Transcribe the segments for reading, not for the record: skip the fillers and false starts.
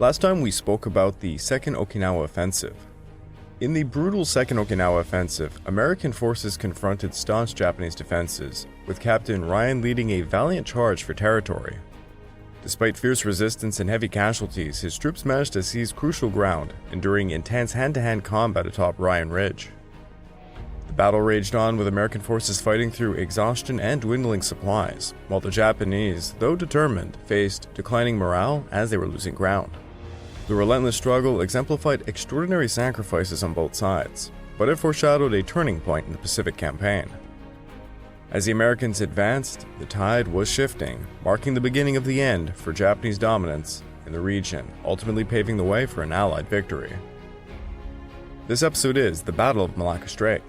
Last time we spoke about the Second Okinawa Offensive. In the brutal Second Okinawa Offensive, American forces confronted staunch Japanese defenses, with Captain Ryan leading a valiant charge for territory. Despite fierce resistance and heavy casualties, his troops managed to seize crucial ground, enduring intense hand-to-hand combat atop Ryan Ridge. The battle raged on, with American forces fighting through exhaustion and dwindling supplies, while the Japanese, though determined, faced declining morale as they were losing ground. The relentless struggle exemplified extraordinary sacrifices on both sides, but it foreshadowed a turning point in the Pacific Campaign. As the Americans advanced, the tide was shifting, marking the beginning of the end for Japanese dominance in the region, ultimately paving the way for an Allied victory. This episode is the Battle of Malacca Strait.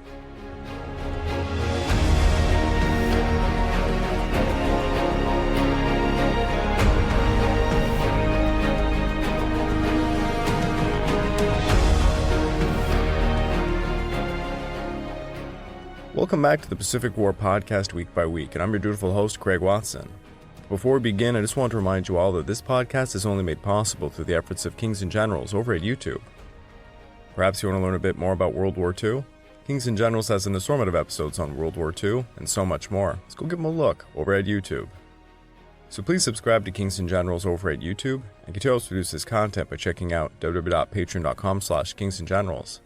Welcome back to the Pacific War podcast week by week, and I'm your dutiful host, Craig Watson. Before we begin, I just want to remind you all that this podcast is only made possible through the efforts of Kings and Generals over at YouTube. Perhaps you want to learn a bit more about World War II? Kings and Generals has an assortment of episodes on World War II, and so much more. Let's go give them a look over at YouTube. So please subscribe to Kings and Generals over at YouTube, and continue to produce this content by checking out www.patreon.com/kingsandgenerals.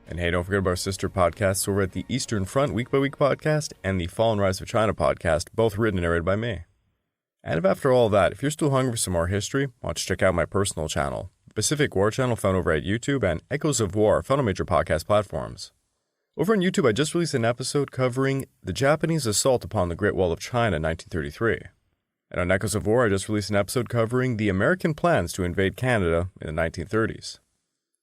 And hey, don't forget about our sister podcasts over at the Eastern Front Week by Week podcast and the Fall and Rise of China podcast, both written and narrated by me. And if after all that, if you're still hungry for some more history, why don't you check out my personal channel, the Pacific War channel found over at YouTube, and Echoes of War found on major podcast platforms. Over on YouTube, I just released an episode covering the Japanese assault upon the Great Wall of China in 1933. And on Echoes of War, I just released an episode covering the American plans to invade Canada in the 1930s.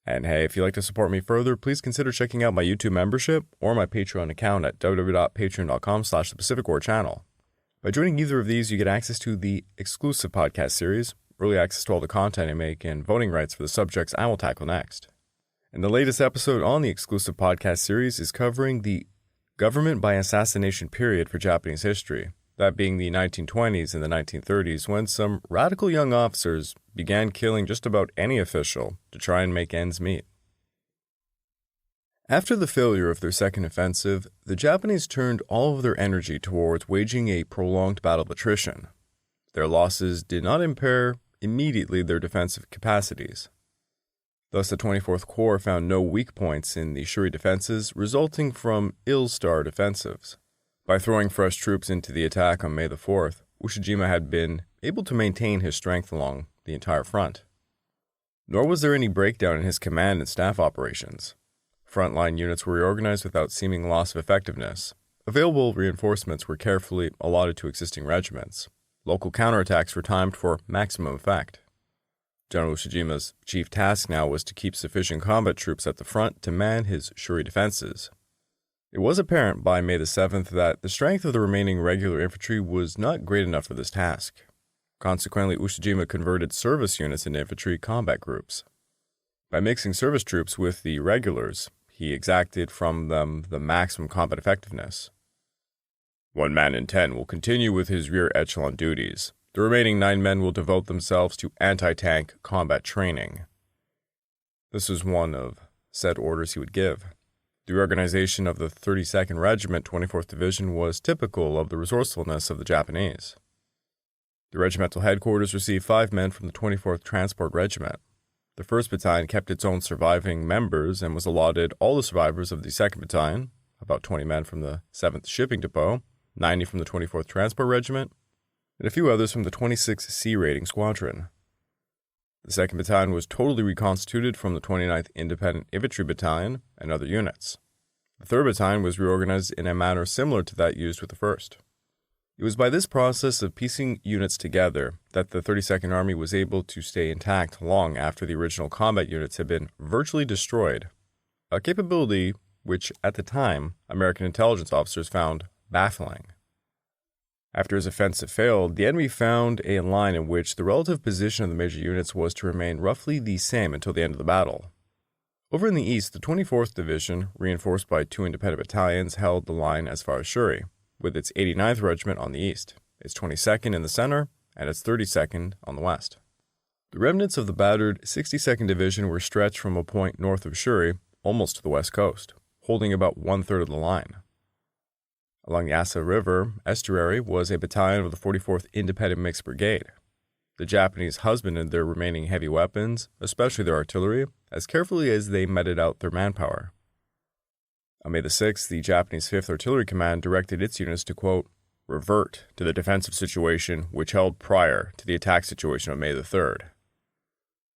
And hey, if you'd like to support me further, please consider checking out my YouTube membership or my Patreon account at www.patreon.com/thepacificwarchannel. By joining either of these, you get access to the exclusive podcast series, early access to all the content I make, and voting rights for the subjects I will tackle next. And the latest episode on the exclusive podcast series is covering the government by assassination period for Japanese history, that being the 1920s and the 1930s, when some radical young officers began killing just about any official to try and make ends meet. After the failure of their second offensive, the Japanese turned all of their energy towards waging a prolonged battle of attrition. Their losses did not impair immediately their defensive capacities. Thus, the 24th Corps found no weak points in the Shuri defenses resulting from ill-starred offensives. By throwing fresh troops into the attack on May the 4th, Ushijima had been able to maintain his strength along the entire front. Nor was there any breakdown in his command and staff operations. Frontline units were reorganized without seeming loss of effectiveness. Available reinforcements were carefully allotted to existing regiments. Local counterattacks were timed for maximum effect. General Ushijima's chief task now was to keep sufficient combat troops at the front to man his Shuri defenses. It was apparent by May the 7th that the strength of the remaining regular infantry was not great enough for this task. Consequently, Ushijima converted service units into infantry combat groups. By mixing service troops with the regulars, he exacted from them the maximum combat effectiveness. 1 man in 10 will continue with his rear echelon duties. The remaining 9 men will devote themselves to anti-tank combat training. This was one of set orders he would give. The reorganization of the 32nd Regiment, 24th Division was typical of the resourcefulness of the Japanese. The regimental headquarters received 5 men from the 24th Transport Regiment. The 1st Battalion kept its own surviving members and was allotted all the survivors of the 2nd Battalion, about 20 men from the 7th Shipping Depot, 90 from the 24th Transport Regiment, and a few others from the 26th Sea Raiding Squadron. The 2nd Battalion was totally reconstituted from the 29th Independent Infantry Battalion and other units. The 3rd Battalion was reorganized in a manner similar to that used with the 1st. It was by this process of piecing units together that the 32nd Army was able to stay intact long after the original combat units had been virtually destroyed, a capability which, at the time, American intelligence officers found baffling. After his offensive failed, the enemy found a line in which the relative position of the major units was to remain roughly the same until the end of the battle. Over in the east, the 24th Division, reinforced by 2 independent battalions, held the line as far as Shuri, with its 89th Regiment on the east, its 22nd in the center, and its 32nd on the west. The remnants of the battered 62nd Division were stretched from a point north of Shuri almost to the west coast, holding about one-third of the line. Along the Asa River estuary was a battalion of the 44th Independent Mixed Brigade. The Japanese husbanded their remaining heavy weapons, especially their artillery, as carefully as they meted out their manpower. On May the 6th, the Japanese 5th Artillery Command directed its units to, quote, revert to the defensive situation which held prior to the attack situation of May the 3rd.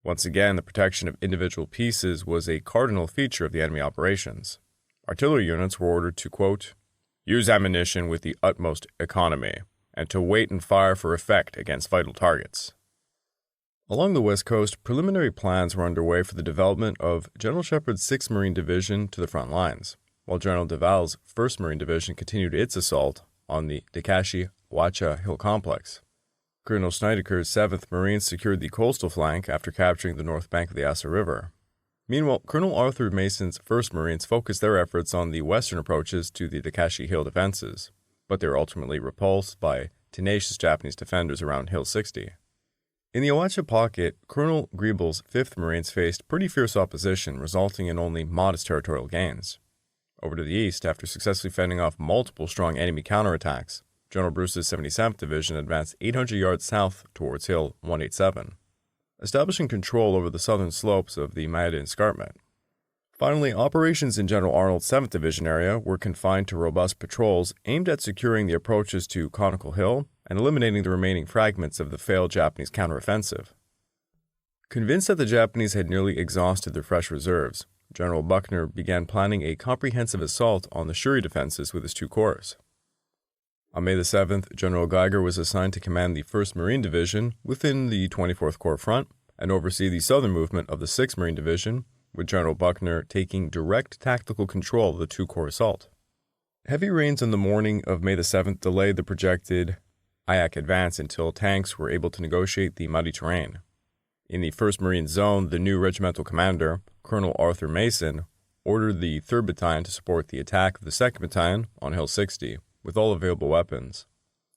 Once again, the protection of individual pieces was a cardinal feature of the enemy operations. Artillery units were ordered to, quote, use ammunition with the utmost economy, and to wait and fire for effect against vital targets. Along the West Coast, preliminary plans were underway for the development of General Shepard's 6th Marine Division to the front lines, while General Deval's 1st Marine Division continued its assault on the Dakashi-Wacha Hill Complex. Colonel Schneider's 7th Marines secured the coastal flank after capturing the north bank of the Asa River. Meanwhile, Colonel Arthur Mason's 1st Marines focused their efforts on the western approaches to the Dakashi Hill defenses, but they were ultimately repulsed by tenacious Japanese defenders around Hill 60. In the Awacha pocket, Colonel Griebel's 5th Marines faced pretty fierce opposition, resulting in only modest territorial gains. Over to the east, after successfully fending off multiple strong enemy counterattacks, General Bruce's 77th Division advanced 800 yards south towards Hill 187, establishing control over the southern slopes of the Maeda Escarpment. Finally, operations in General Arnold's 7th Division area were confined to robust patrols aimed at securing the approaches to Conical Hill and eliminating the remaining fragments of the failed Japanese counteroffensive. Convinced that the Japanese had nearly exhausted their fresh reserves, General Buckner began planning a comprehensive assault on the Shuri defenses with his 2 corps. On May the 7th, General Geiger was assigned to command the 1st Marine Division within the 24th Corps front and oversee the southern movement of the 6th Marine Division, with General Buckner taking direct tactical control of the 2-corps assault. Heavy rains on the morning of May the 7th delayed the projected Ayak advance until tanks were able to negotiate the muddy terrain. In the 1st Marine Zone, the new regimental commander, Colonel Arthur Mason, ordered the 3rd Battalion to support the attack of the 2nd Battalion on Hill 60 with all available weapons,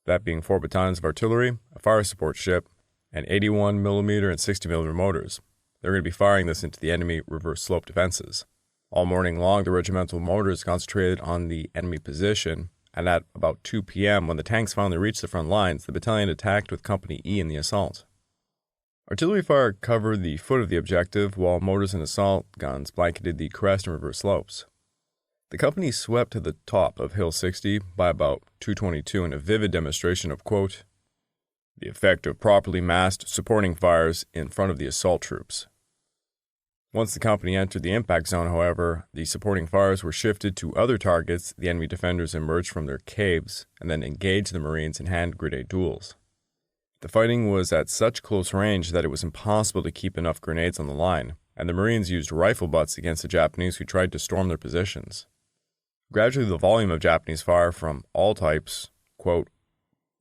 that being 4 battalions of artillery, a fire support ship, and 81mm and 60mm mortars. They're going to be firing this into the enemy reverse slope defenses. All morning long, the regimental mortars concentrated on the enemy position, and at about 2 p.m., when the tanks finally reached the front lines, the battalion attacked with Company E in the assault. Artillery fire covered the foot of the objective, while mortars and assault guns blanketed the crest and reverse slopes. The company swept to the top of Hill 60 by about 2:22 in a vivid demonstration of, quote, the effect of properly massed supporting fires in front of the assault troops. Once the company entered the impact zone, however, the supporting fires were shifted to other targets. The enemy defenders emerged from their caves and then engaged the Marines in hand grenade duels. The fighting was at such close range that it was impossible to keep enough grenades on the line, and the Marines used rifle butts against the Japanese who tried to storm their positions. Gradually, the volume of Japanese fire from all types, quote,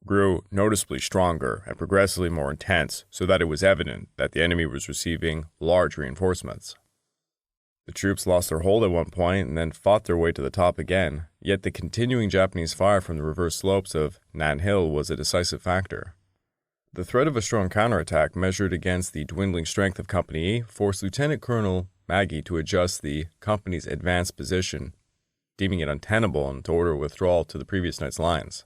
grew noticeably stronger and progressively more intense, so that it was evident that the enemy was receiving large reinforcements. The troops lost their hold at one point and then fought their way to the top again, yet the continuing Japanese fire from the reverse slopes of Nan Hill was a decisive factor. The threat of a strong counterattack measured against the dwindling strength of Company E forced Lieutenant Colonel Maggie to adjust the company's advanced position, deeming it untenable and to order a withdrawal to the previous night's lines.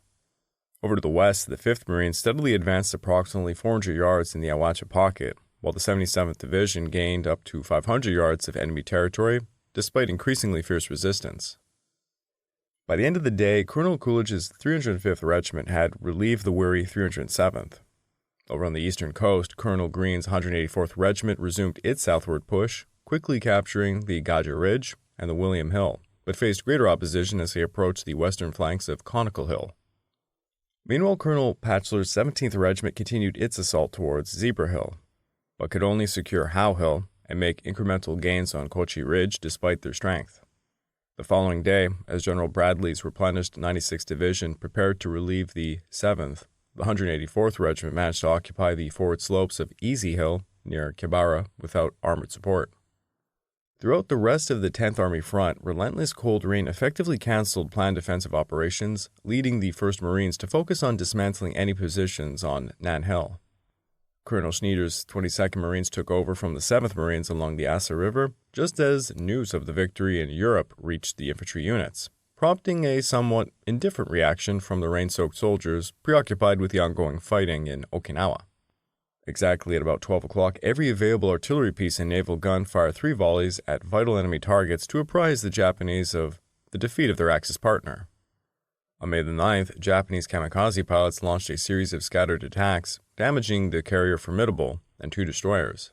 Over to the west, the 5th Marines steadily advanced approximately 400 yards in the Awacha pocket, while the 77th Division gained up to 500 yards of enemy territory, despite increasingly fierce resistance. By the end of the day, Colonel Coolidge's 305th Regiment had relieved the weary 307th. Over on the eastern coast, Colonel Green's 184th Regiment resumed its southward push, quickly capturing the Gaja Ridge and the William Hill, but faced greater opposition as they approached the western flanks of Conical Hill. Meanwhile, Colonel Patchler's 17th Regiment continued its assault towards Zebra Hill, but could only secure Howe Hill and make incremental gains on Kochi Ridge despite their strength. The following day, as General Bradley's replenished 96th Division prepared to relieve the 7th, the 184th Regiment managed to occupy the forward slopes of Easy Hill near Kibara without armored support. Throughout the rest of the 10th Army front, relentless cold rain effectively canceled planned defensive operations, leading the 1st Marines to focus on dismantling any positions on Nan Hill. Colonel Schneider's 22nd Marines took over from the 7th Marines along the Asa River just as news of the victory in Europe reached the infantry units, prompting a somewhat indifferent reaction from the rain-soaked soldiers preoccupied with the ongoing fighting in Okinawa. Exactly at about 12 o'clock, every available artillery piece and naval gun fired 3 volleys at vital enemy targets to apprise the Japanese of the defeat of their Axis partner. On May the 9th, Japanese kamikaze pilots launched a series of scattered attacks, damaging the carrier Formidable and 2 destroyers.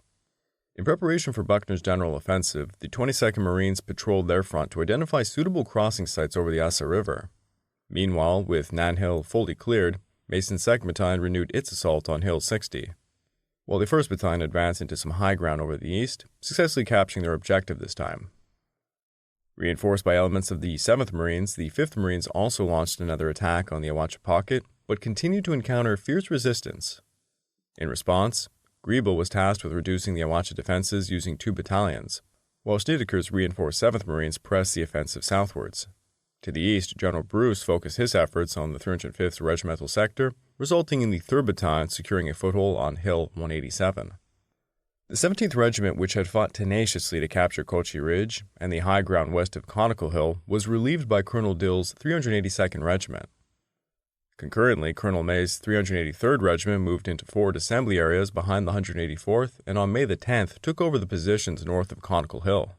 In preparation for Buckner's general offensive, the 22nd Marines patrolled their front to identify suitable crossing sites over the Asa River. Meanwhile, with Nan Hill fully cleared, Mason's 2nd Battalion renewed its assault on Hill 60, while the 1st Battalion advanced into some high ground over the east, successfully capturing their objective this time. Reinforced by elements of the 7th Marines, the 5th Marines also launched another attack on the Awacha Pocket, but continued to encounter fierce resistance. In response, Griebel was tasked with reducing the Awacha defenses using 2 battalions, while Schneidecker's reinforced 7th Marines pressed the offensive southwards. To the east, General Bruce focused his efforts on the 305th Regimental Sector, resulting in the 3rd Battalion securing a foothold on Hill 187. The 17th Regiment, which had fought tenaciously to capture Kochi Ridge and the high ground west of Conical Hill, was relieved by Colonel Dill's 382nd Regiment. Concurrently, Colonel May's 383rd Regiment moved into forward assembly areas behind the 184th and on May the 10th took over the positions north of Conical Hill.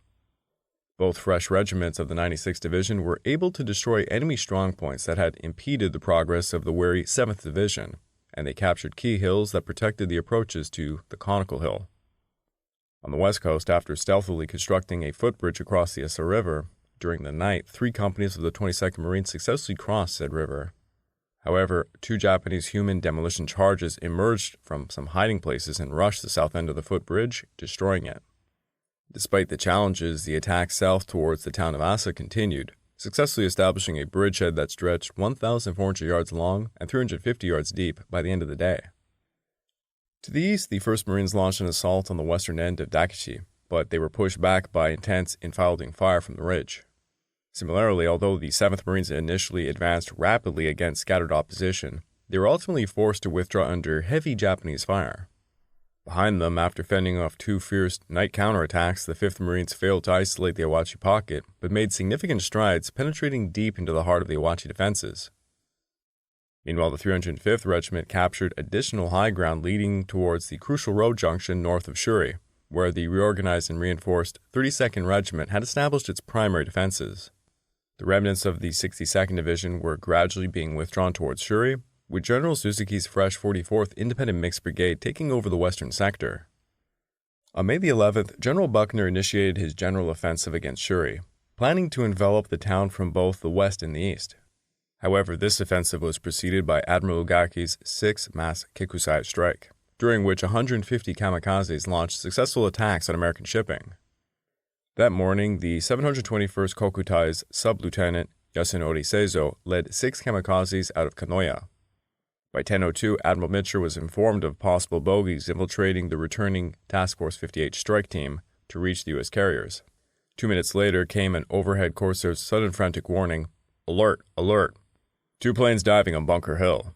Both fresh regiments of the 96th Division were able to destroy enemy strongpoints that had impeded the progress of the wary 7th Division, and they captured key hills that protected the approaches to the Conical Hill. On the west coast, after stealthily constructing a footbridge across the Asa River, during the night, 3 companies of the 22nd Marines successfully crossed said river. However, 2 Japanese human demolition charges emerged from some hiding places and rushed the south end of the footbridge, destroying it. Despite the challenges, the attack south towards the town of Asa continued, successfully establishing a bridgehead that stretched 1,400 yards long and 350 yards deep by the end of the day. To the east, the 1st Marines launched an assault on the western end of Dakichi, but they were pushed back by intense enfilading fire from the ridge. Similarly, although the 7th Marines initially advanced rapidly against scattered opposition, they were ultimately forced to withdraw under heavy Japanese fire. Behind them, after fending off 2 fierce night counterattacks, the 5th Marines failed to isolate the Awachi Pocket, but made significant strides, penetrating deep into the heart of the Awachi defenses. Meanwhile, the 305th Regiment captured additional high ground leading towards the crucial road junction north of Shuri, where the reorganized and reinforced 32nd Regiment had established its primary defenses. The remnants of the 62nd Division were gradually being withdrawn towards Shuri, with General Suzuki's fresh 44th Independent Mixed Brigade taking over the western sector. On May the 11th, General Buckner initiated his general offensive against Shuri, planning to envelop the town from both the west and the east. However, this offensive was preceded by Admiral Ugaki's 6th Mass Kikusai strike, during which 150 kamikazes launched successful attacks on American shipping. That morning, the 721st Kokutai's Sub-Lieutenant Yasunori Seizo led 6 kamikazes out of Kanoya. By 10:02, Admiral Mitcher was informed of possible bogies infiltrating the returning Task Force 58 strike team to reach the U.S. carriers. 2 minutes later came an overhead Corsair's sudden frantic warning, "Alert! Alert! 2 planes diving on Bunker Hill."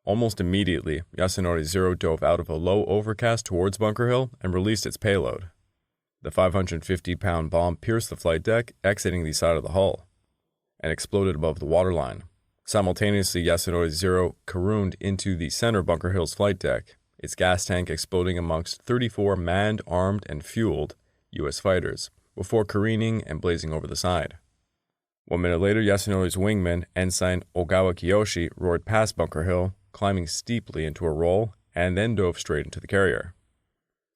Almost immediately, Yasunori Zero dove out of a low overcast towards Bunker Hill and released its payload. The 550-pound bomb pierced the flight deck, exiting the side of the hull, and exploded above the waterline. Simultaneously, Yasunori Zero carooned into the center Bunker Hill's flight deck, its gas tank exploding amongst 34 manned, armed, and fueled U.S. fighters, before careening and blazing over the side. 1 minute later, Yasunori's wingman, Ensign Ogawa Kiyoshi, roared past Bunker Hill, climbing steeply into a roll, and then dove straight into the carrier.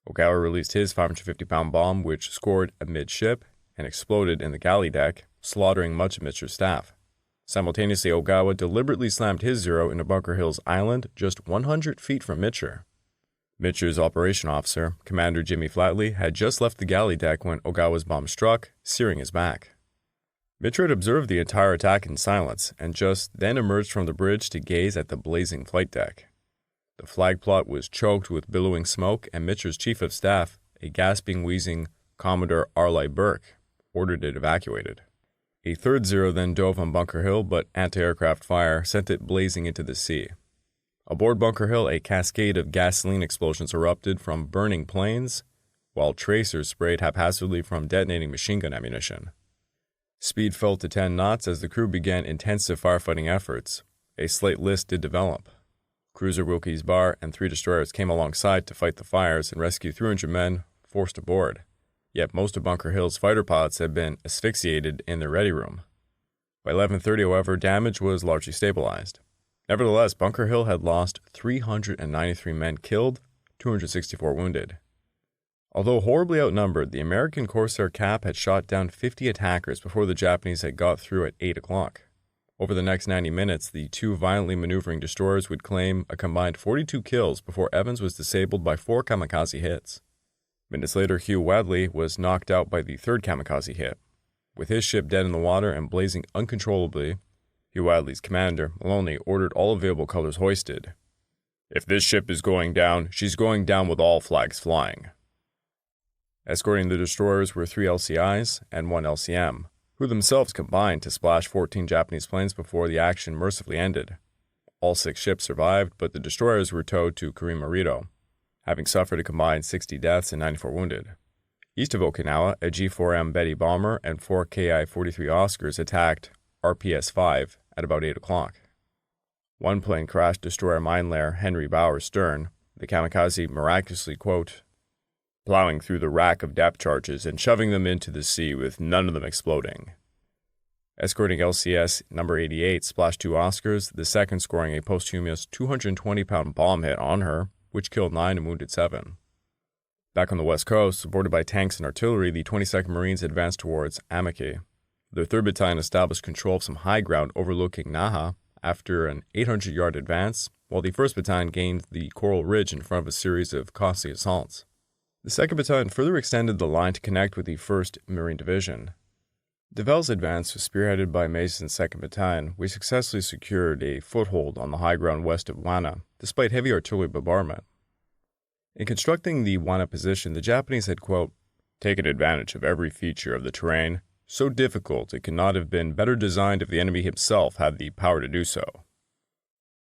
Ogawa released his 550-pound bomb, which scored amidship and exploded in the galley deck, slaughtering much of Mitcher's staff. Simultaneously, Ogawa deliberately slammed his Zero into Bunker Hill's island just 100 feet from Mitcher. Mitcher's operation officer, Commander Jimmy Flatley, had just left the galley deck when Ogawa's bomb struck, searing his back. Mitcher had observed the entire attack in silence, and just then emerged from the bridge to gaze at the blazing flight deck. The flag plot was choked with billowing smoke, and Mitcher's chief of staff, a gasping, wheezing Commodore Arleigh Burke, ordered it evacuated. A third Zero then dove on Bunker Hill, but anti-aircraft fire sent it blazing into the sea. Aboard Bunker Hill, a cascade of gasoline explosions erupted from burning planes, while tracers sprayed haphazardly from detonating machine gun ammunition. Speed fell to 10 knots as the crew began intensive firefighting efforts. A slight list did develop. Cruiser Wilkes Barre and 3 destroyers came alongside to fight the fires and rescue 300 men forced aboard. Yet most of Bunker Hill's fighter pilots had been asphyxiated in their ready room. By 11:30, however, damage was largely stabilized. Nevertheless, Bunker Hill had lost 393 men killed, 264 wounded. Although horribly outnumbered, the American Corsair Cap had shot down 50 attackers before the Japanese had got through at 8 o'clock. Over the next 90 minutes, the 2 violently maneuvering destroyers would claim a combined 42 kills before Evans was disabled by 4 kamikaze hits. Minutes later, Hugh Wadley was knocked out by the 3rd kamikaze hit. With his ship dead in the water and blazing uncontrollably, Hugh Wadley's commander, Maloney, ordered all available colors hoisted. "If this ship is going down, she's going down with all flags flying." Escorting the destroyers were 3 LCIs and 1 LCM, who themselves combined to splash 14 Japanese planes before the action mercifully ended. All 6 ships survived, but the destroyers were towed to Kurimarito, having suffered a combined 60 deaths and 94 wounded. East of Okinawa, a G4M Betty bomber and 4 Ki-43 Oscars attacked RPS-5 at about 8 o'clock. One plane crashed destroyer mine layer Henry Bowers stern, the kamikaze miraculously, quote, plowing through the rack of depth charges and shoving them into the sea with none of them exploding. Escorting LCS number 88 splashed 2 Oscars, the second scoring a posthumous 220-pound bomb hit on her, which killed 9 and wounded 7. Back on the west coast, supported by tanks and artillery, the 22nd Marines advanced towards Amaki. Their 3rd Battalion established control of some high ground overlooking Naha after an 800-yard advance, while the 1st Battalion gained the Coral Ridge in front of a series of costly assaults. The 2nd Battalion further extended the line to connect with the 1st Marine Division. Devel's advance was spearheaded by Mason's 2nd Battalion, which successfully secured a foothold on the high ground west of Wana, despite heavy artillery bombardment. In constructing the Wana position, the Japanese had, quote, taken advantage of every feature of the terrain, so difficult it could not have been better designed if the enemy himself had the power to do so.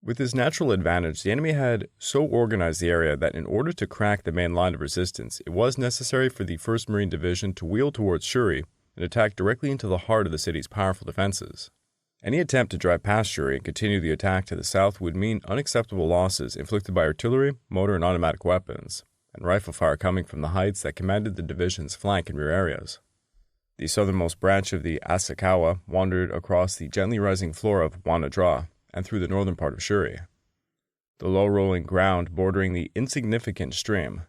With this natural advantage, the enemy had so organized the area that in order to crack the main line of resistance, it was necessary for the 1st Marine Division to wheel towards Shuri and attack directly into the heart of the city's powerful defenses. Any attempt to drive past Shuri and continue the attack to the south would mean unacceptable losses inflicted by artillery, motor and automatic weapons, and rifle fire coming from the heights that commanded the division's flank and rear areas. The southernmost branch of the Asakawa wandered across the gently rising floor of Wana-Dra and through the northern part of Shuri. The low-rolling ground bordering the insignificant stream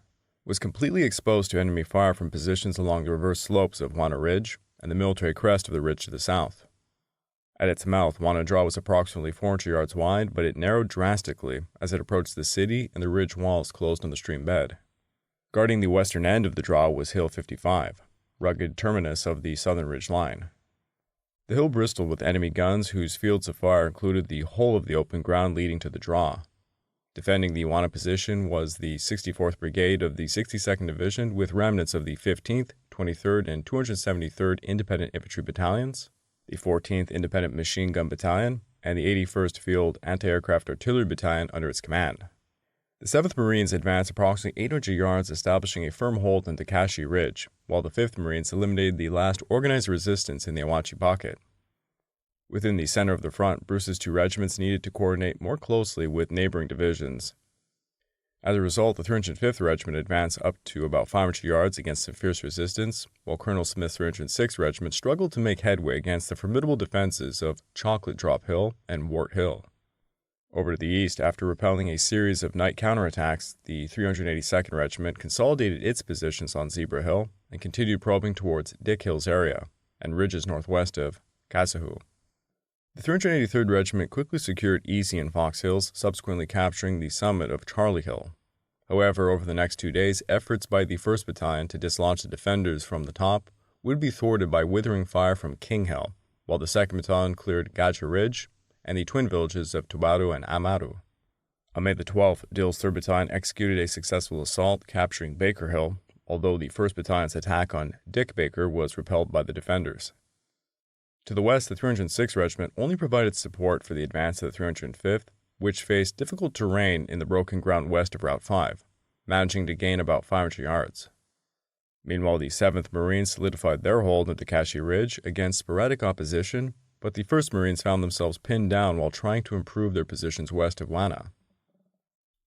was completely exposed to enemy fire from positions along the reverse slopes of Wana Ridge and the military crest of the ridge to the south. At its mouth, Wana-Dra was approximately 400 yards wide, but it narrowed drastically as it approached the city and the ridge walls closed on the stream bed. Guarding the western end of the draw was Hill 55, rugged terminus of the southern ridge line. The hill bristled with enemy guns whose fields of fire included the whole of the open ground leading to the draw. Defending the Wana position was the 64th Brigade of the 62nd Division with remnants of the 15th, 23rd, and 273rd Independent Infantry Battalions, the 14th Independent Machine Gun Battalion, and the 81st Field Anti-Aircraft Artillery Battalion under its command. The 7th Marines advanced approximately 800 yards, establishing a firm hold on Takashi Ridge, while the 5th Marines eliminated the last organized resistance in the Awachi Pocket. Within the center of the front, Bruce's 2 regiments needed to coordinate more closely with neighboring divisions. As a result, the 305th Regiment advanced up to about 500 yards against some fierce resistance, while Colonel Smith's 306th Regiment struggled to make headway against the formidable defenses of Chocolate Drop Hill and Wart Hill. Over to the east, after repelling a series of night counterattacks, the 382nd Regiment consolidated its positions on Zebra Hill and continued probing towards Dick Hill's area and ridges northwest of Kazahu. The 383rd Regiment quickly secured Easy and Fox Hills, subsequently capturing the summit of Charlie Hill. However, over the next 2 days, efforts by the 1st Battalion to dislodge the defenders from the top would be thwarted by withering fire from King Hill, while the 2nd Battalion cleared Gaja Ridge and the twin villages of Tubaru and Amaru. On May the 12th, Dill's 3rd Battalion executed a successful assault, capturing Baker Hill, although the 1st Battalion's attack on Dick Baker was repelled by the defenders. To the west, the 306th Regiment only provided support for the advance of the 305th, which faced difficult terrain in the broken ground west of Route 5, managing to gain about 500 yards. Meanwhile, the 7th Marines solidified their hold at the Kashi Ridge against sporadic opposition, but the 1st Marines found themselves pinned down while trying to improve their positions west of Wana.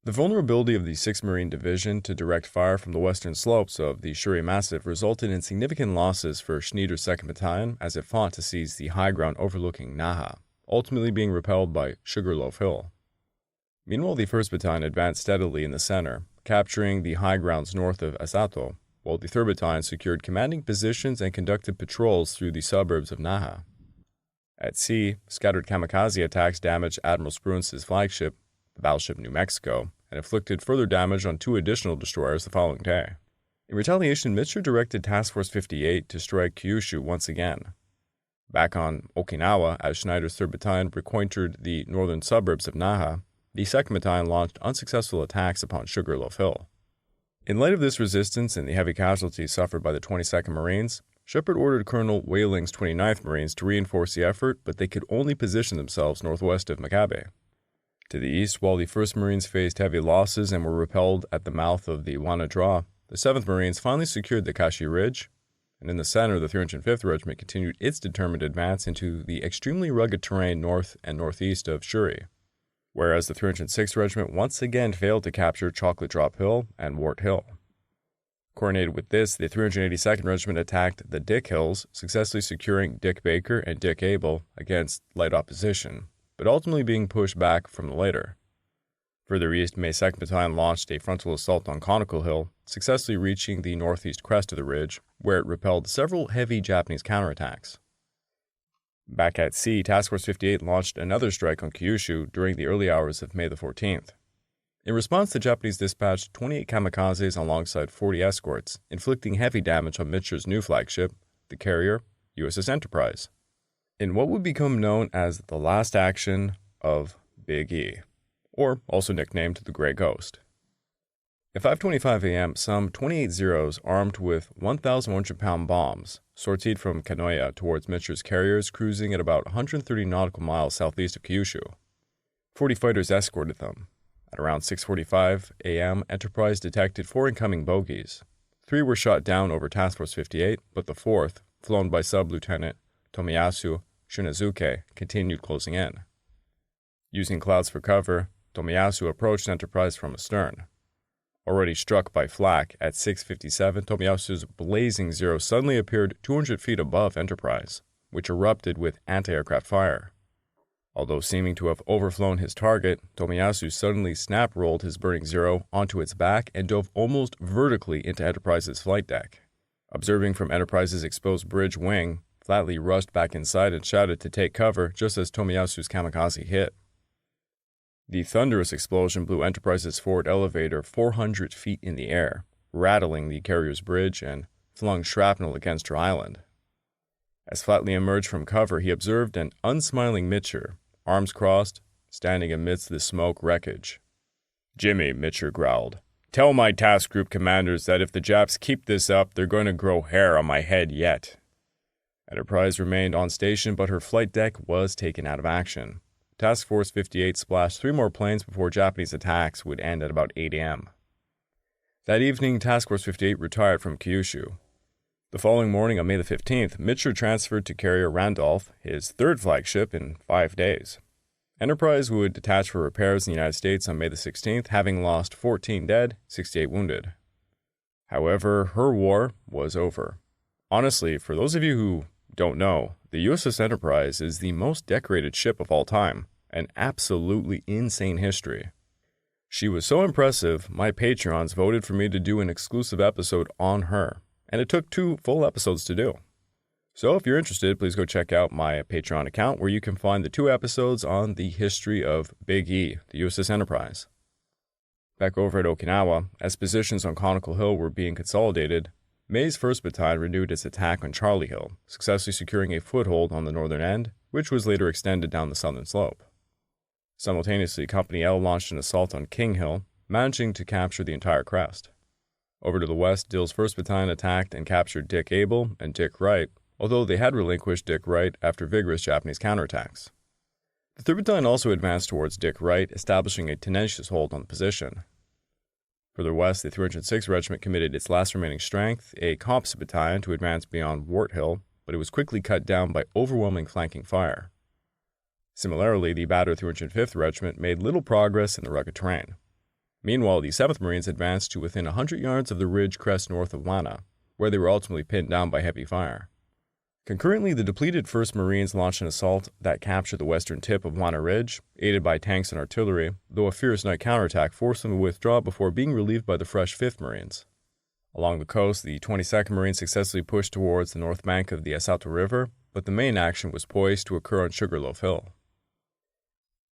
The vulnerability of the 6th Marine Division to direct fire from the western slopes of the Shuri Massif resulted in significant losses for Schneider's 2nd Battalion as it fought to seize the high ground overlooking Naha, ultimately being repelled by Sugarloaf Hill. Meanwhile, the 1st Battalion advanced steadily in the center, capturing the high grounds north of Asato, while the 3rd Battalion secured commanding positions and conducted patrols through the suburbs of Naha. At sea, scattered kamikaze attacks damaged Admiral Spruance's flagship, the battleship New Mexico, and inflicted further damage on 2 additional destroyers the following day. In retaliation, Mitscher directed Task Force 58 to strike Kyushu once again. Back on Okinawa, as Schneider's 3rd Battalion recointered the northern suburbs of Naha, the 2nd Battalion launched unsuccessful attacks upon Sugarloaf Hill. In light of this resistance and the heavy casualties suffered by the 22nd Marines, Shepard ordered Colonel Wayling's 29th Marines to reinforce the effort, but they could only position themselves northwest of Makabe. To the east, while the 1st Marines faced heavy losses and were repelled at the mouth of the Wana Draw, the 7th Marines finally secured the Kashi Ridge, and in the center, the 305th Regiment continued its determined advance into the extremely rugged terrain north and northeast of Shuri, whereas the 306th Regiment once again failed to capture Chocolate Drop Hill and Wart Hill. Coordinated with this, the 382nd Regiment attacked the Dick Hills, successfully securing Dick Baker and Dick Abel against light opposition, but ultimately being pushed back from the later. Further east, May 2nd Battalion launched a frontal assault on Conical Hill, successfully reaching the northeast crest of the ridge, where it repelled several heavy Japanese counterattacks. Back at sea, Task Force 58 launched another strike on Kyushu during the early hours of May the 14th. In response, the Japanese dispatched 28 kamikazes alongside 40 escorts, inflicting heavy damage on Mitscher's new flagship, the carrier USS Enterprise, in what would become known as the last action of Big E, or also nicknamed the Grey Ghost. At 5:25 a.m., some 28 Zeros armed with 1,100-pound bombs sortied from Kanoya towards Mitscher's carriers cruising at about 130 nautical miles southeast of Kyushu. 40 fighters escorted them. At around 6:45 a.m., Enterprise detected 4 incoming bogies. 3 were shot down over Task Force 58, but the 4th, flown by Sub-Lieutenant Tomiyasu Shinazuke, continued closing in. Using clouds for cover, Tomiyasu approached Enterprise from astern. Already struck by flak, at 6:57, Tomiyasu's blazing Zero suddenly appeared 200 feet above Enterprise, which erupted with anti-aircraft fire. Although seeming to have overflown his target, Tomiyasu suddenly snap-rolled his burning Zero onto its back and dove almost vertically into Enterprise's flight deck. Observing from Enterprise's exposed bridge wing, Flatley rushed back inside and shouted to take cover just as Tomiyasu's kamikaze hit. The thunderous explosion blew Enterprise's forward elevator 400 feet in the air, rattling the carrier's bridge and flung shrapnel against her island. As Flatley emerged from cover, he observed an unsmiling Mitscher, arms crossed, standing amidst the smoke wreckage. "Jimmy," Mitscher growled, "tell my task group commanders that if the Japs keep this up, they're going to grow hair on my head yet." Enterprise remained on station, but her flight deck was taken out of action. Task Force 58 splashed 3 more planes before Japanese attacks would end at about 8 a.m. That evening, Task Force 58 retired from Kyushu. The following morning, on May the 15th, Mitscher transferred to carrier Randolph, his 3rd flagship in 5 days. Enterprise would detach for repairs in the United States on May the 16th, having lost 14 dead, 68 wounded. However, her war was over. Honestly, for those of you who don't know, the USS Enterprise is the most decorated ship of all time, an absolutely insane history. She was so impressive, my Patreons voted for me to do an exclusive episode on her, and it took 2 full episodes to do. So if you're interested, please go check out my Patreon account where you can find the 2 episodes on the history of Big E, the USS Enterprise. Back over at Okinawa, as positions on Conical Hill were being consolidated, May's 1st Battalion renewed its attack on Charlie Hill, successfully securing a foothold on the northern end, which was later extended down the southern slope. Simultaneously, Company L launched an assault on King Hill, managing to capture the entire crest. Over to the west, Dill's 1st Battalion attacked and captured Dick Abel and Dick Wright, although they had relinquished Dick Wright after vigorous Japanese counterattacks. The 3rd Battalion also advanced towards Dick Wright, establishing a tenacious hold on the position. Further west, the 306th Regiment committed its last remaining strength, a composite battalion, to advance beyond Wart Hill, but it was quickly cut down by overwhelming flanking fire. Similarly, the battered 305th Regiment made little progress in the rugged terrain. Meanwhile, the 7th Marines advanced to within 100 yards of the ridge crest north of Wana, where they were ultimately pinned down by heavy fire. Concurrently, the depleted 1st Marines launched an assault that captured the western tip of Wana Ridge, aided by tanks and artillery, though a fierce night counterattack forced them to withdraw before being relieved by the fresh 5th Marines. Along the coast, the 22nd Marines successfully pushed towards the north bank of the Assault River, but the main action was poised to occur on Sugarloaf Hill.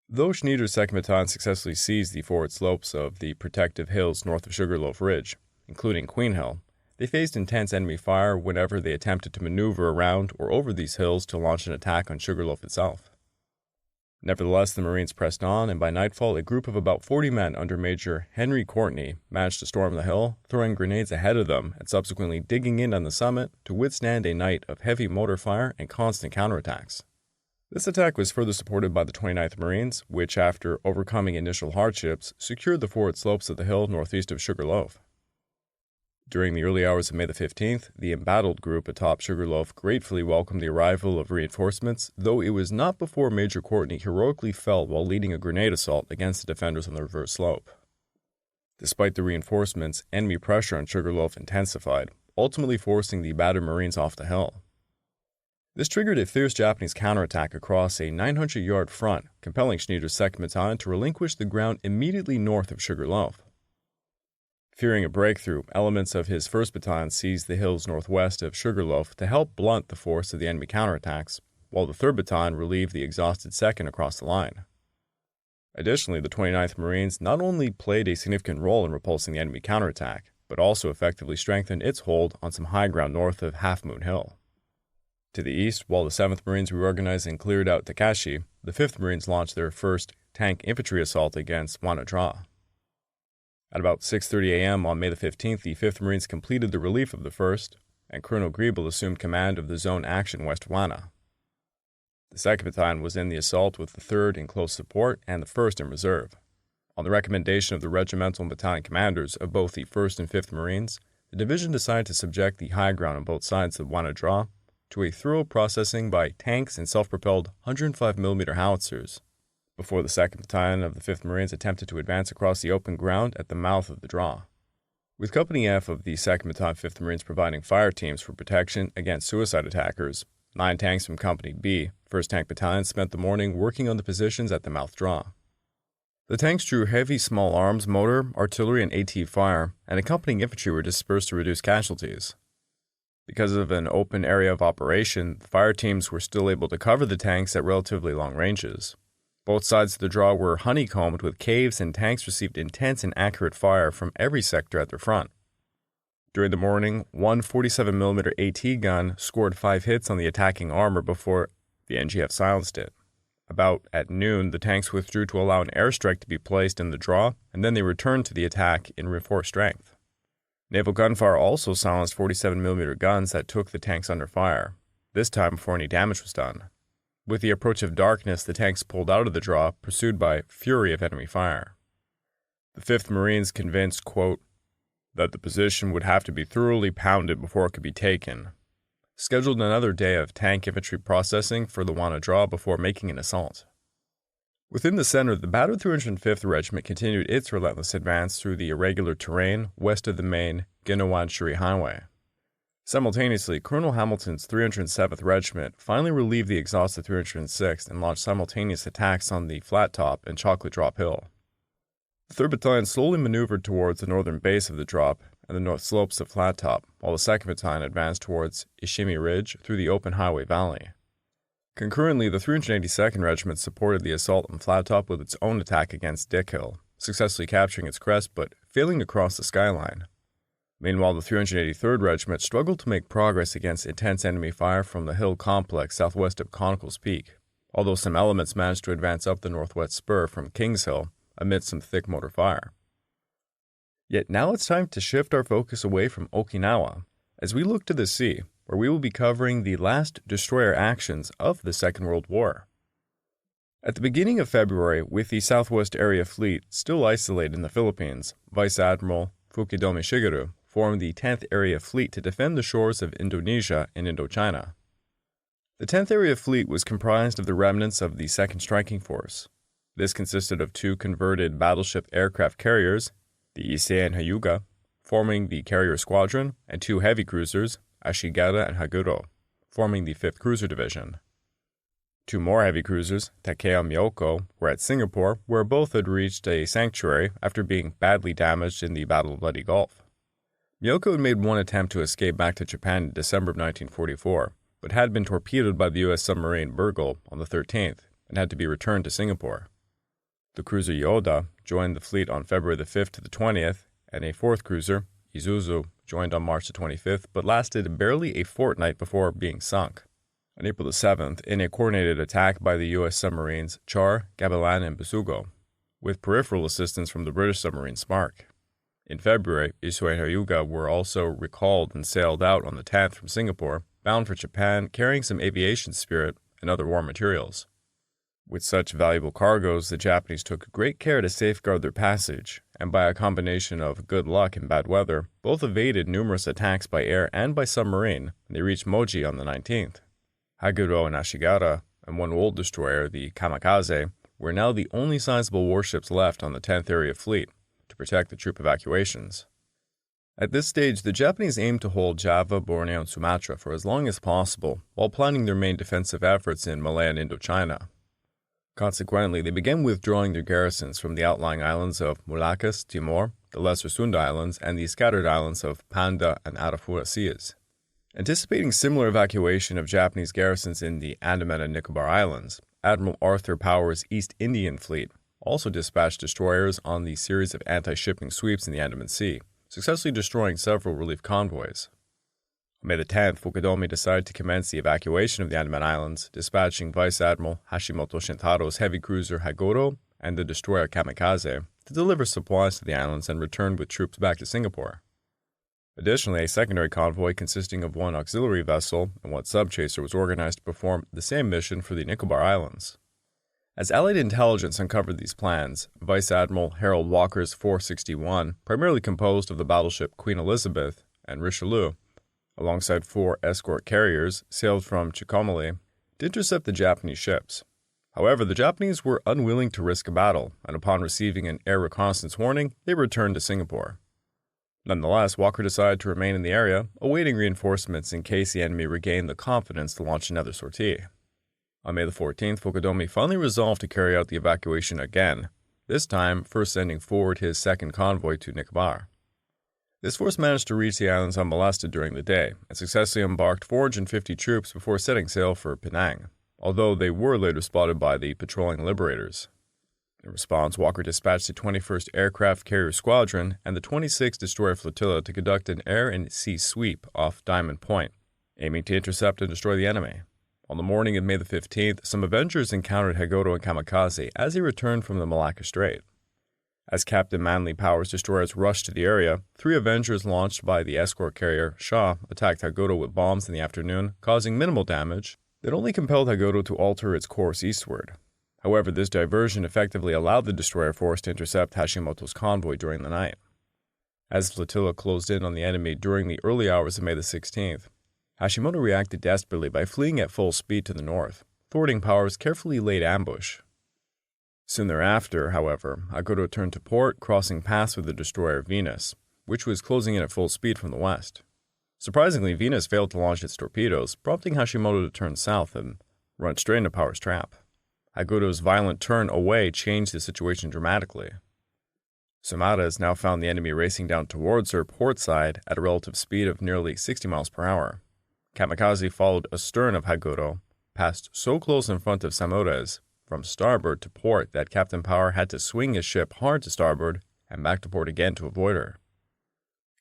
Though Schneider's 2nd Battalion successfully seized the forward slopes of the protective hills north of Sugarloaf Ridge, including Queen Hill, they faced intense enemy fire whenever they attempted to maneuver around or over these hills to launch an attack on Sugarloaf itself. Nevertheless, the Marines pressed on, and by nightfall, a group of about 40 men under Major Henry Courtney managed to storm the hill, throwing grenades ahead of them and subsequently digging in on the summit to withstand a night of heavy mortar fire and constant counterattacks. This attack was further supported by the 29th Marines, which, after overcoming initial hardships, secured the forward slopes of the hill northeast of Sugarloaf. During the early hours of May the 15th, the embattled group atop Sugarloaf gratefully welcomed the arrival of reinforcements, though it was not before Major Courtney heroically fell while leading a grenade assault against the defenders on the reverse slope. Despite the reinforcements, enemy pressure on Sugarloaf intensified, ultimately forcing the battered Marines off the hill. This triggered a fierce Japanese counterattack across a 900-yard front, compelling Schneider's 2nd Battalion to relinquish the ground immediately north of Sugarloaf. Fearing a breakthrough, elements of his 1st Battalion seized the hills northwest of Sugarloaf to help blunt the force of the enemy counterattacks, while the 3rd Battalion relieved the exhausted 2nd across the line. Additionally, the 29th Marines not only played a significant role in repulsing the enemy counterattack, but also effectively strengthened its hold on some high ground north of Half Moon Hill. To the east, while the 7th Marines reorganized and cleared out Takashi, the 5th Marines launched their first tank infantry assault against Wanadra. At about 6:30 a.m. on May the 15th, the 5th Marines completed the relief of the 1st, and Colonel Griebel assumed command of the zone action west of Wana. The 2nd Battalion was in the assault with the 3rd in close support and the 1st in reserve. On the recommendation of the regimental and battalion commanders of both the 1st and 5th Marines, the division decided to subject the high ground on both sides of Wanadra to a thorough processing by tanks and self-propelled 105mm howitzers, before the 2nd Battalion of the 5th Marines attempted to advance across the open ground at the mouth of the draw. With Company F of the 2nd Battalion 5th Marines providing fire teams for protection against suicide attackers, 9 tanks from Company B, 1st Tank Battalion, spent the morning working on the positions at the mouth draw. The tanks drew heavy small arms, motor, artillery, and AT fire, and accompanying infantry were dispersed to reduce casualties. Because of an open area of operation, the fire teams were still able to cover the tanks at relatively long ranges. Both sides of the draw were honeycombed with caves, and tanks received intense and accurate fire from every sector at their front. During the morning, one 47mm AT gun scored 5 hits on the attacking armor before the NGF silenced it. About at noon, the tanks withdrew to allow an airstrike to be placed in the draw, and then they returned to the attack in reinforced strength. Naval gunfire also silenced 47mm guns that took the tanks under fire, this time before any damage was done. With the approach of darkness, the tanks pulled out of the draw, pursued by fury of enemy fire. The 5th Marines, convinced, quote, that the position would have to be thoroughly pounded before it could be taken, scheduled another day of tank infantry processing for the Wana draw before making an assault. Within the center, the battered 305th Regiment continued its relentless advance through the irregular terrain west of the main Ginawan-Shuri Highway. Simultaneously, Colonel Hamilton's 307th Regiment finally relieved the exhausted 306th and launched simultaneous attacks on the Flat Top and Chocolate Drop Hill. The 3rd Battalion slowly maneuvered towards the northern base of the drop and the north slopes of Flat Top, while the 2nd Battalion advanced towards Ishimi Ridge through the open highway valley. Concurrently, the 382nd Regiment supported the assault on Flat Top with its own attack against Dick Hill, successfully capturing its crest but failing to cross the skyline. Meanwhile, the 383rd Regiment struggled to make progress against intense enemy fire from the hill complex southwest of Conicles Peak, although some elements managed to advance up the northwest spur from Kings Hill amidst some thick mortar fire. Yet now it's time to shift our focus away from Okinawa as we look to the sea, where we will be covering the last destroyer actions of the Second World War. At the beginning of February, with the Southwest Area Fleet still isolated in the Philippines, Vice Admiral Fukidomi Shigeru formed the 10th Area Fleet to defend the shores of Indonesia and Indochina. The 10th Area Fleet was comprised of the remnants of the 2nd Striking Force. This consisted of 2 converted battleship aircraft carriers, the Issei and Hyuga, forming the carrier squadron, and 2 heavy cruisers, Ashigara and Haguro, forming the 5th Cruiser Division. 2 more heavy cruisers, Takeo and Miyoko, were at Singapore, where both had reached a sanctuary after being badly damaged in the Battle of Bloody Gulf. Miyoko had made one attempt to escape back to Japan in December of 1944, but had been torpedoed by the U.S. submarine Burgle on the 13th and had to be returned to Singapore. The cruiser Yoda joined the fleet on February the 5th to the 20th, and a 4th cruiser, Isuzu, joined on March the 25th, but lasted barely a fortnight before being sunk. On April the 7th, in a coordinated attack by the U.S. submarines Char, Gavilan, and Basugo, with peripheral assistance from the British submarine Spark. In February, Issei and Hyuga were also recalled and sailed out on the 10th from Singapore, bound for Japan, carrying some aviation spirit and other war materials. With such valuable cargoes, the Japanese took great care to safeguard their passage, and by a combination of good luck and bad weather, both evaded numerous attacks by air and by submarine, and they reached Moji on the 19th. Haguro and Ashigara, and 1 old destroyer, the Kamikaze, were now the only sizable warships left on the 10th Area Fleet to protect the troop evacuations. At this stage, the Japanese aimed to hold Java, Borneo, and Sumatra for as long as possible, while planning their main defensive efforts in Malaya and Indochina. Consequently, they began withdrawing their garrisons from the outlying islands of Moluccas, Timor, the Lesser Sunda Islands, and the scattered islands of Panda and Arafura Seas. Anticipating similar evacuation of Japanese garrisons in the Andaman and Nicobar Islands, Admiral Arthur Power's East Indian Fleet also dispatched destroyers on the series of anti-shipping sweeps in the Andaman Sea, successfully destroying several relief convoys. On May the 10th, Fukudomi decided to commence the evacuation of the Andaman Islands, dispatching Vice Admiral Hashimoto Shintaro's heavy cruiser Haguro and the destroyer Kamikaze to deliver supplies to the islands and return with troops back to Singapore. Additionally, a secondary convoy consisting of 1 auxiliary vessel and 1 subchaser was organized to perform the same mission for the Nicobar Islands. As Allied intelligence uncovered these plans, Vice Admiral Harold Walker's 461, primarily composed of the battleship Queen Elizabeth and Richelieu, alongside 4 escort carriers, sailed from Chikomali to intercept the Japanese ships. However, the Japanese were unwilling to risk a battle, and upon receiving an air reconnaissance warning, they returned to Singapore. Nonetheless, Walker decided to remain in the area, awaiting reinforcements in case the enemy regained the confidence to launch another sortie. On May the 14th, Fukudomi finally resolved to carry out the evacuation again, this time first sending forward his 2nd convoy to Nicobar. This force managed to reach the islands unmolested during the day, and successfully embarked 450 troops before setting sail for Penang, although they were later spotted by the patrolling liberators. In response, Walker dispatched the 21st Aircraft Carrier Squadron and the 26th Destroyer Flotilla to conduct an air and sea sweep off Diamond Point, aiming to intercept and destroy the enemy. On the morning of May the 15th, some Avengers encountered Haguro and Kamikaze as they returned from the Malacca Strait. As Captain Manly Power's destroyers rushed to the area, 3 Avengers launched by the escort carrier Shaw attacked Haguro with bombs in the afternoon, causing minimal damage that only compelled Haguro to alter its course eastward. However, this diversion effectively allowed the destroyer force to intercept Hashimoto's convoy during the night. As the flotilla closed in on the enemy during the early hours of May the 16th, Hashimoto reacted desperately by fleeing at full speed to the north, thwarting Power's carefully laid ambush. Soon thereafter, however, Haguro turned to port, crossing paths with the destroyer Venus, which was closing in at full speed from the west. Surprisingly, Venus failed to launch its torpedoes, prompting Hashimoto to turn south and run straight into Power's trap. Haguro's violent turn away changed the situation dramatically. Sumatra now found the enemy racing down towards her port side at a relative speed of nearly 60 miles per hour. Kamikaze followed astern of Haguro, passed so close in front of Samures from starboard to port that Captain Power had to swing his ship hard to starboard and back to port again to avoid her.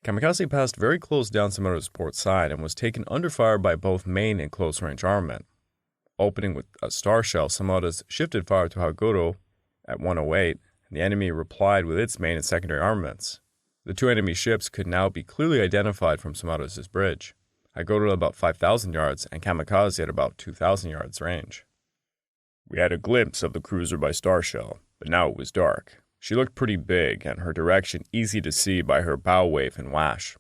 Kamikaze passed very close down Samura's port side and was taken under fire by both main and close-range armament. Opening with a star shell, Samura's shifted fire to Haguro at 108, and the enemy replied with its main and secondary armaments. The 2 enemy ships could now be clearly identified from Samura's bridge. Haguro at about 5,000 yards and Kamikaze at about 2,000 yards range. We had a glimpse of the cruiser by starshell, but now it was dark. She looked pretty big, and her direction easy to see by her bow wave and wash.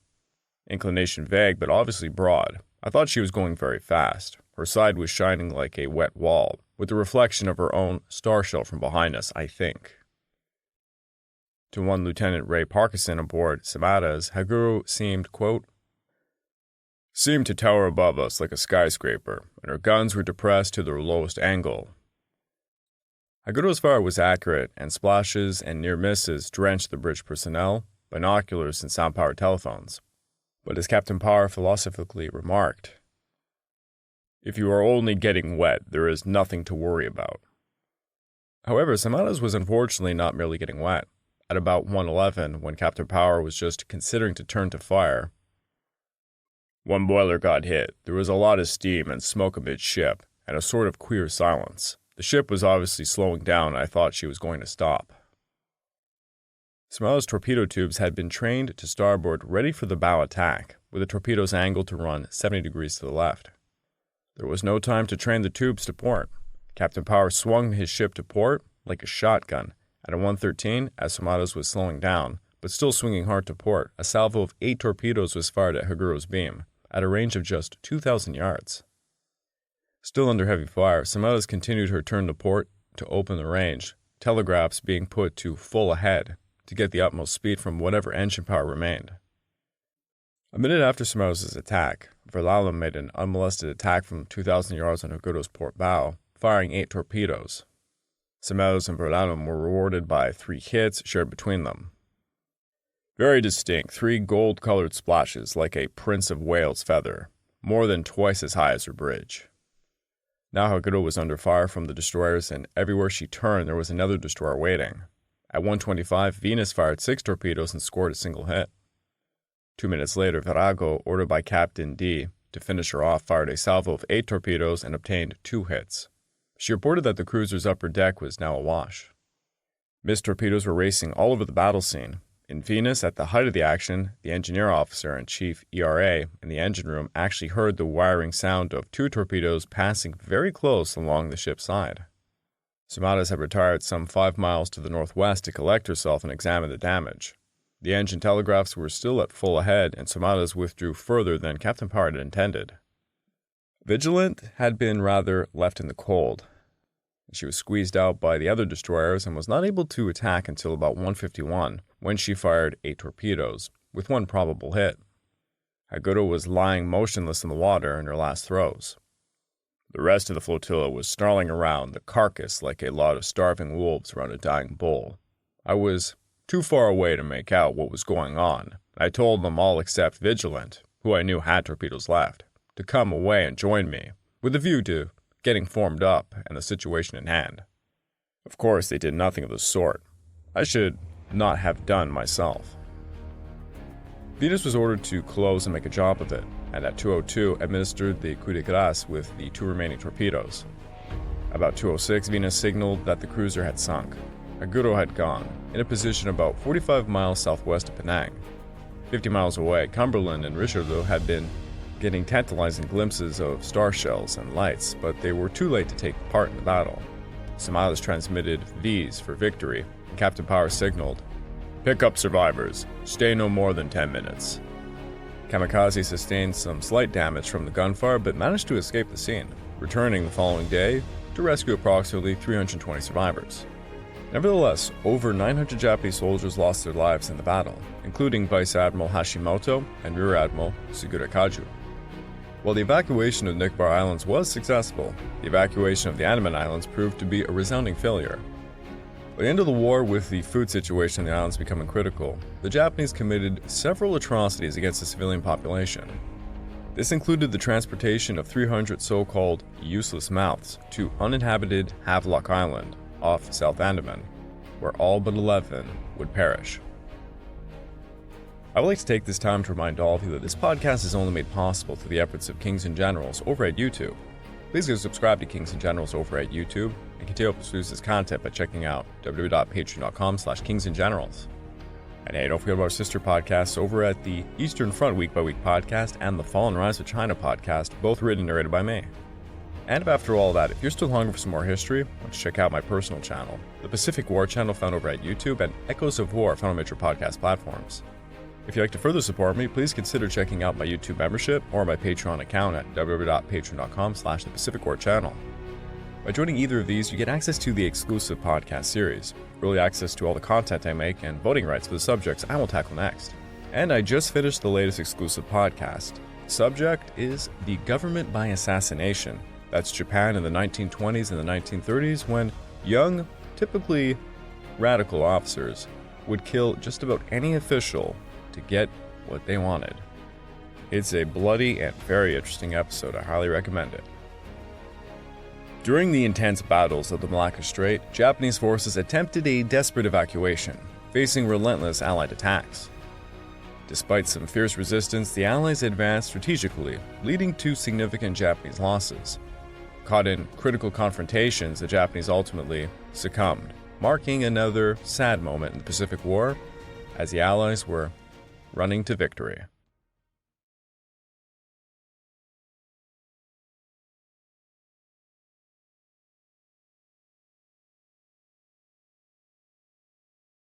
Inclination vague, but obviously broad. I thought she was going very fast. Her side was shining like a wet wall, with the reflection of her own starshell from behind us, I think. To one Lieutenant Ray Parkinson aboard Samada's, Haguro seemed, quote, seemed to tower above us like a skyscraper, and her guns were depressed to their lowest angle. Haguro's fire was accurate, and splashes and near misses drenched the bridge personnel, binoculars, and sound-powered telephones. But as Captain Power philosophically remarked, if you are only getting wet, there is nothing to worry about. However, Samada's was unfortunately not merely getting wet. At about 1:11, when Captain Power was just considering to turn to fire, one boiler got hit. There was a lot of steam and smoke amidship, and a sort of queer silence. The ship was obviously slowing down, and I thought she was going to stop. Samada's torpedo tubes had been trained to starboard ready for the bow attack, with the torpedoes angled to run 70 degrees to the left. There was no time to train the tubes to port. Captain Power swung his ship to port like a shotgun. At 1:13, as Samada's was slowing down, but still swinging hard to port, a salvo of 8 torpedoes was fired at Haguro's beam, at a range of just 2,000 yards. Still under heavy fire, Samada's continued her turn to port to open the range, telegraphs being put to full ahead to get the utmost speed from whatever engine power remained. A minute after Samada's attack, Verlalem made an unmolested attack from 2,000 yards on Haguro's port bow, firing 8 torpedoes. Samada's and Verlalem were rewarded by 3 hits shared between them. Very distinct, 3 gold-colored splashes like a Prince of Wales feather, more than twice as high as her bridge. Now Haguro was under fire from the destroyers, and everywhere she turned there was another destroyer waiting. At 1:25, Venus fired 6 torpedoes and scored a single hit. 2 minutes later, Virago, ordered by Captain D to finish her off, fired a salvo of 8 torpedoes and obtained 2 hits. She reported that the cruiser's upper deck was now awash. Missed torpedoes were racing all over the battle scene. In Venus, at the height of the action, the engineer officer and chief ERA in the engine room actually heard the wiring sound of 2 torpedoes passing very close along the ship's side. Samada's had retired some 5 miles to the northwest to collect herself and examine the damage. The engine telegraphs were still at full ahead, and Samada's withdrew further than Captain Power had intended. Vigilant had been rather left in the cold. She was squeezed out by the other destroyers and was not able to attack until about 1:51, when she fired 8 torpedoes, with 1 probable hit. Haguro was lying motionless in the water in her last throes. The rest of the flotilla was snarling around the carcass like a lot of starving wolves around a dying bull. I was too far away to make out what was going on. I told them all except Vigilant, who I knew had torpedoes left, to come away and join me, with a view to getting formed up and the situation in hand. Of course, they did nothing of the sort. I should not have done myself. Venus was ordered to close and make a job of it, and at 2:02 administered the coup de grace with the 2 remaining torpedoes. About 2:06, Venus signaled that the cruiser had sunk. Haguro had gone, in a position about 45 miles southwest of Penang. 50 miles away, Cumberland and Richelieu had been getting tantalizing glimpses of star shells and lights, but they were too late to take part in the battle. Samada's transmitted V's for victory, and Captain Power signaled, "Pick up survivors. Stay no more than 10 minutes." Kamikaze sustained some slight damage from the gunfire, but managed to escape the scene, returning the following day to rescue approximately 320 survivors. Nevertheless, over 900 Japanese soldiers lost their lives in the battle, including Vice Admiral Hashimoto and Rear Admiral Sugurakaju. While the evacuation of Nicobar Islands was successful, the evacuation of the Andaman Islands proved to be a resounding failure. By the end of the war, with the food situation in the islands becoming critical, the Japanese committed several atrocities against the civilian population. This included the transportation of 300 so-called useless mouths to uninhabited Havelock Island off South Andaman, where all but 11 would perish. I would like to take this time to remind all of you that this podcast is only made possible through the efforts of Kings and Generals over at YouTube. Please go subscribe to Kings and Generals over at YouTube and continue to produce this content by checking out www.patreon.com/kingsandgenerals. And hey, don't forget about our sister podcasts over at the Eastern Front Week by Week podcast and the Fall and Rise of China podcast, both written and narrated by me. And after all that, if you're still hungry for some more history, let's check out my personal channel, the Pacific War channel found over at YouTube, and Echoes of War found on major podcast platforms. If you'd like to further support me, please consider checking out my YouTube membership or my Patreon account at www.patreon.com/thepacificwarchannel. By joining either of these, you get access to the exclusive podcast series, early access to all the content I make, and voting rights for the subjects I will tackle next. And I just finished the latest exclusive podcast. The subject is the government by assassination. That's Japan in the 1920s and the 1930s, when young, typically radical officers would kill just about any official to get what they wanted. It's a bloody and very interesting episode. I highly recommend it. During the intense battles of the Malacca Strait, Japanese forces attempted a desperate evacuation, facing relentless Allied attacks. Despite some fierce resistance, the Allies advanced strategically, leading to significant Japanese losses. Caught in critical confrontations, the Japanese ultimately succumbed, marking another sad moment in the Pacific War as the Allies were running to victory.